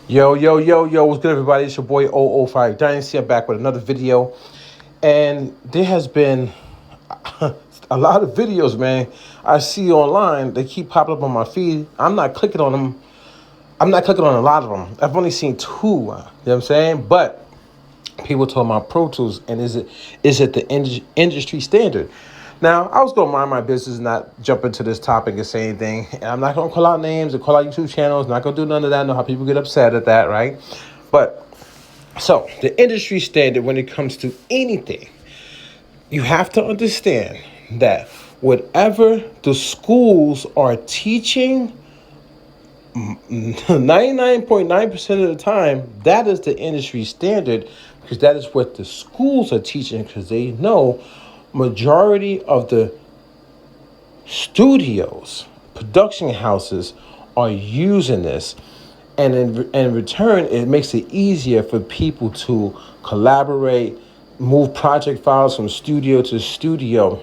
Yo, yo, yo, yo, what's good, everybody? It's your boy 005 Dynasty. I'm back with another video. And there has been a lot of videos, man, I see online. They keep popping up on my feed. I'm not clicking on them. I'm not clicking on a lot of them. I've only seen two, you know what I'm saying? But people talking about Pro Tools, and is it the industry standard? Now, I was going to mind my business and not jump into this topic and say anything. And I'm not going to call out names and call out YouTube channels. Not going to do none of that. I know how people get upset at that, right? But, so, the industry standard when it comes to anything, you have to understand that whatever the schools are teaching, 99.9% of the time, that is the industry standard, because that is what the schools are teaching, because they know majority of the studios, production houses are using this. And in return, it makes it easier for people to collaborate, move project files from studio to studio.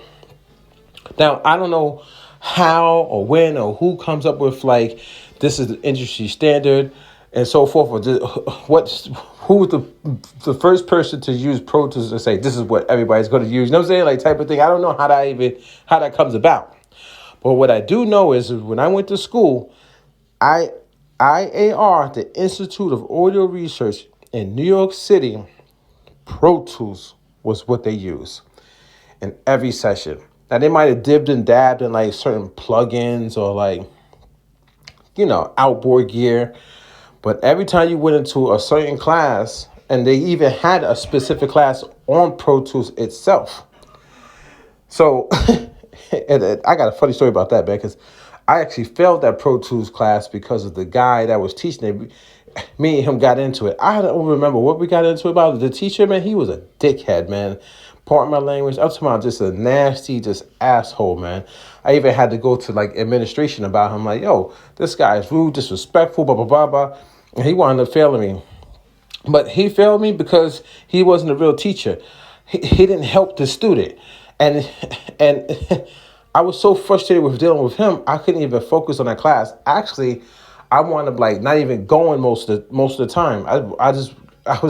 Now, I don't know how or when or who comes up with like this is the industry standard and so forth. Or who was the first person to use Pro Tools and say this is what everybody's going to use? You know what I'm saying? Like type of thing. I don't know how that comes about. But what I do know is when I went to school, I IAR, the Institute of Audio Research in New York City, Pro Tools was what they use in every session. Now they might have dibbed and dabbed in like certain plugins or like, outboard gear. But every time you went into a certain class, and they even had a specific class on Pro Tools itself. So and I got a funny story about that, man, because I actually failed that Pro Tools class because of the guy that was teaching it. Me and him got into it. I don't remember what we got into about. The teacher, man, he was a dickhead, man. Pardon my language. I'm talking about just a nasty, just asshole, man. I even had to go to like administration about him. Like, yo, this guy is rude, disrespectful, blah, blah, blah, blah. And he wound up failing me. But he failed me because he wasn't a real teacher. He didn't help the student. And I was so frustrated with dealing with him, I couldn't even focus on that class. Actually, I wound up like not even going most of the time. I was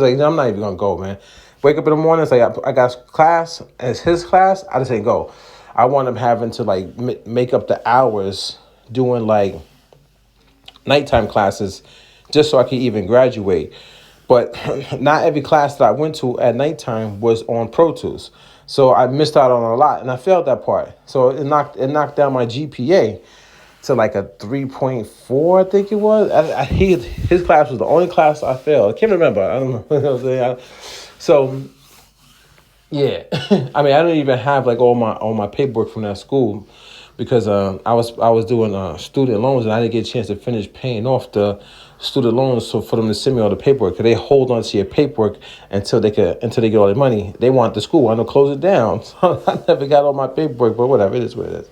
like, I'm not even gonna go, man. Wake up in the morning, it's like I got class, and it's his class. I just ain't go. I wound up having to like make up the hours doing like nighttime classes just so I could even graduate. But not every class that I went to at nighttime was on Pro Tools. So I missed out on a lot, and I failed that part. So it knocked down my GPA to like a 3.4, I think it was. His class was the only class I failed. I can't remember. I don't know what I'm saying. So yeah, I mean, I don't even have like all my paperwork from that school because I was doing student loans, and I didn't get a chance to finish paying off the student loans. So for them to send me all the paperwork, cause they hold on to your paperwork until they get all their money. They want the school. I don't close it down. So I never got all my paperwork, but whatever, it is what it is.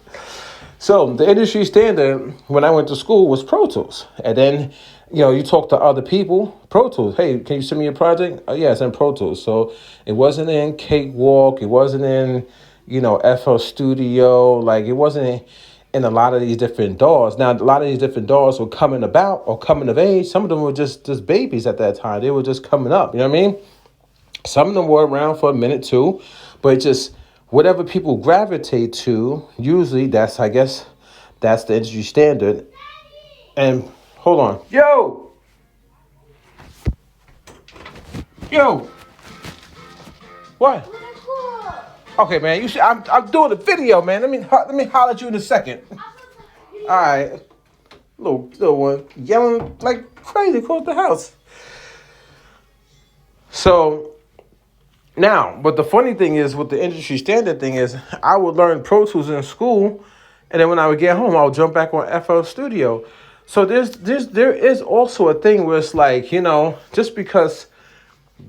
So the industry standard when I went to school was Pro Tools. And then, you talk to other people, Pro Tools. Hey, can you send me a project? Oh, yeah, it's in Pro Tools. So it wasn't in Cakewalk. It wasn't in, FL Studio. Like it wasn't in a lot of these different DAWs. Now, a lot of these different DAWs were coming about or coming of age. Some of them were just babies at that time. They were just coming up. You know what I mean? Some of them were around for a minute too, but it just whatever people gravitate to, usually I guess that's the industry standard. And hold on. Yo, what? Okay, man, you should I'm doing a video, man. Let me holler at you in a second. All right. Little one yelling like crazy across the house. So now, but the funny thing is, with the industry standard thing is, I would learn Pro Tools in school, and then when I would get home, I would jump back on FL Studio. So there is also a thing where it's like, just because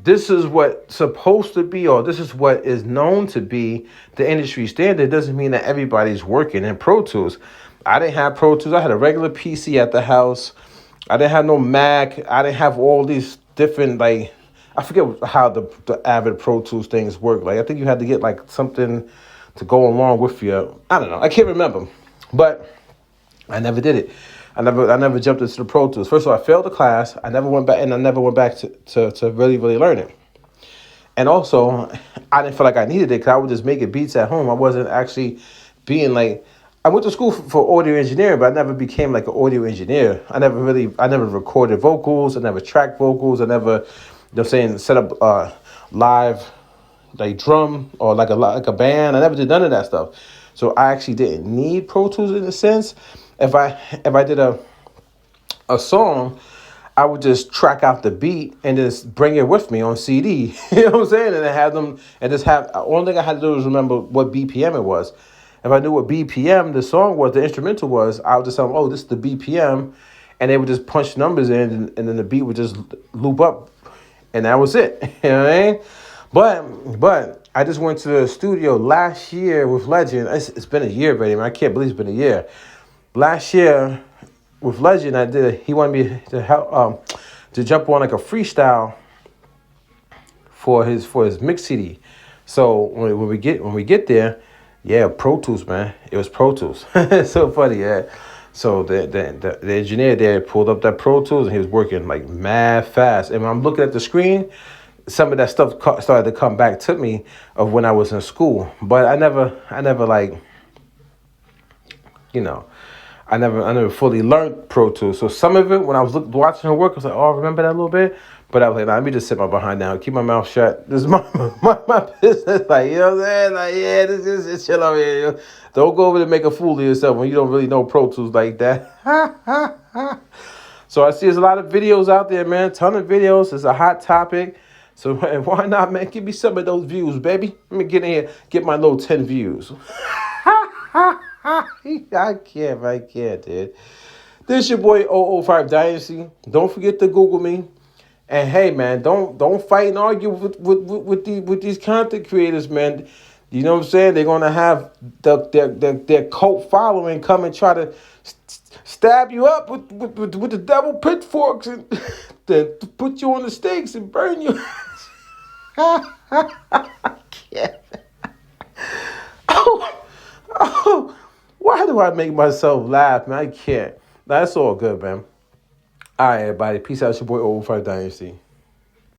this is what's supposed to be, or this is what is known to be the industry standard, doesn't mean that everybody's working in Pro Tools. I didn't have Pro Tools. I had a regular PC at the house. I didn't have no Mac. I didn't have all these different like. I forget how the Avid Pro Tools things work. Like I think you had to get like something to go along with your. I don't know. I can't remember, but I never did it. I never jumped into the Pro Tools. First of all, I failed the class. I never went back, and I never went back to really really learn it. And also, I didn't feel like I needed it because I would just make it beats at home. I wasn't actually being like. I went to school for audio engineering, but I never became like an audio engineer. I never recorded vocals. I never tracked vocals. I never, set up live like drum or like a band. I never did none of that stuff. So I actually didn't need Pro Tools in a sense. If I did a song, I would just track out the beat and just bring it with me on CD. You know what I'm saying? And then have them and just have. Only thing I had to do was remember what BPM it was. If I knew what BPM the song was, the instrumental was, I would just tell them, "Oh, this is the BPM," and they would just punch numbers in, and then the beat would just loop up, and that was it. You know what I mean? But I just went to the studio last year with Legend. It's been a year already, man. I can't believe it's been a year. Last year with Legend, he wanted me to help to jump on like a freestyle for his mix CD. So when we get there, yeah, Pro Tools, man. It was Pro Tools. It's so funny, yeah. So the engineer there pulled up that Pro Tools and he was working like mad fast. And when I'm looking at the screen, some of that stuff started to come back to me of when I was in school. But I never like, you know, I never fully learned Pro Tools. So some of it, when I was watching her work, I was like, oh, I remember that a little bit. But I was like, nah, let me just sit my behind down, keep my mouth shut. This is my business. Like, you know what I'm saying? Like, yeah, this is it's chill over here. You know? Don't go over there and make a fool of yourself when you don't really know Pro Tools like that. So I see there's a lot of videos out there, man. Ton of videos. It's a hot topic. So why not, man? Give me some of those views, baby. Let me get in here, get my little 10 views. I can't, dude. This your boy 005 Dynasty. Don't forget to Google me. And hey, man, don't fight and argue with these content creators, man. You know what I'm saying? They're gonna have their cult following come and try to stab you up with the double pitchforks and then put you on the stakes and burn you. I can't. Oh, why do I make myself laugh, man? I can't. That's all good, man. All right, everybody. Peace out. It's your boy 005 Dynasty.